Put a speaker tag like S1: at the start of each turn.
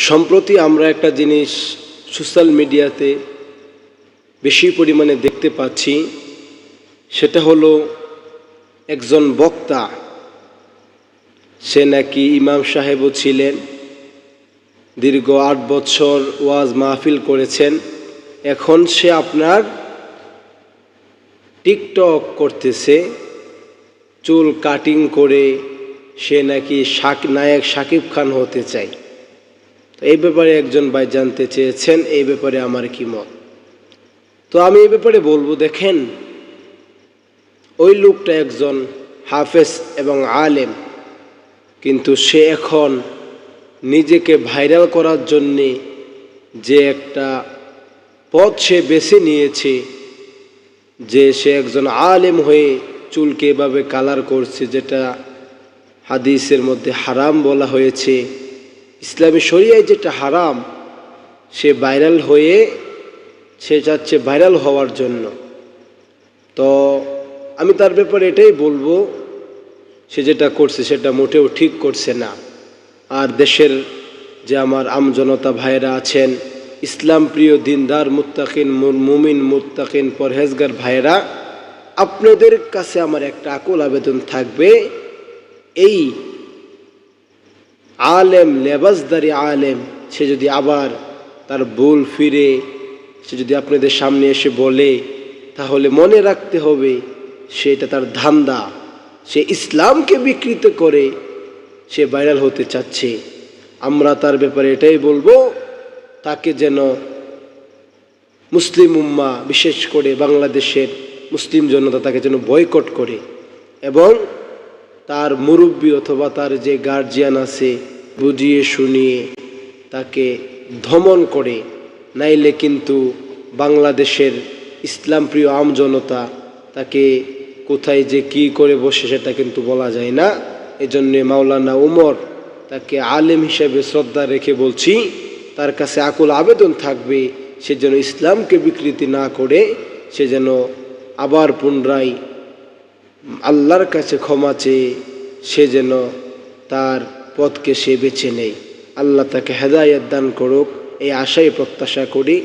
S1: সম্প্রতি আমরা একটা জিনিস সোশ্যাল মিডিয়াতে বেশি পরিমাণে দেখতে পাচ্ছি, সেটা হলো একজন বক্তা, সে নাকি ইমাম সাহেবও ছিলেন, দীর্ঘ ৮ বছর ওয়াজ মাহফিল করেছেন। এখন সে আপনার টিকটক করতেছে, চুল কাটিং করে সে নাকি নায়ক শাকিব খান হতে চায়। তো এই ব্যাপারে একজন ভাই জানতে চেয়েছেন, এই ব্যাপারে আমার কি মত। তো আমি এই ব্যাপারে বলবো, দেখেন, ওই লোকটা একজন হাফেজ এবং আলেম, কিন্তু সে এখন নিজেকে ভাইরাল করার জন্যে যে একটা পথ সে বেছে নিয়েছে, যে সে একজন আলেম হয়ে চুলকে এভাবে কালার করছে, যেটা হাদিসের মধ্যে হারাম বলা হয়েছে, ইসলামী শরিয়ায় যেটা হারাম, সে ভাইরাল হয়ে সে যাচ্ছে ভাইরাল হওয়ার জন্য। তো আমি তার ব্যাপারে এটাই বলবো, সে যেটা করছে সেটা মোটেও ঠিক করছে না। আর দেশের যে আমার আমজনতা ভাইয়েরা আছেন, ইসলাম প্রিয় দিনদার মুত্তাকিন মুমিন মুত্তাকিন পরহেজগার ভাইয়েরা, আপনাদের কাছে আমার একটা আকুল আবেদন থাকবে, এই আলেম, লেবাসদারি আলেম, সে যদি আবার তার ভুল ফিরে সে যদি আপনাদের সামনে এসে বলে, তাহলে মনে রাখতে হবে সেটা তার ধান্দা, সে ইসলামকে বিকৃত করে সে ভাইরাল হতে চাচ্ছে। আমরা তার ব্যাপারে এটাই বলবো, তাকে যেন মুসলিম উম্মাহ, বিশেষ করে বাংলাদেশের মুসলিম জনতা তাকে যেন বয়কট করে, এবং তার মুরব্বী অথবা তার যে গার্জিয়ান আছে বুঝিয়ে শুনিয়ে তাকে দমন করে, নাইলে কিন্তু বাংলাদেশের ইসলাম প্রিয় আমজনতা তাকে কোথায় যে কি করে বসে সেটা কিন্তু বলা যায় না। এজন্যে মাওলানা উমর, তাকে আলেম হিসেবে শ্রদ্ধা রেখে বলছি, তার কাছে আকুল আবেদন থাকবে, সে যেন ইসলামকে বিকৃতি না করে, সে যেন আবার পুনরায় আল্লাহর কাছে ক্ষমা চেয়ে সে যেন তার পথকে সে বেছে নেয়। আল্লাহ তাকে হেদায়েত দান করুক, এই আশাই প্রত্যাশা করি।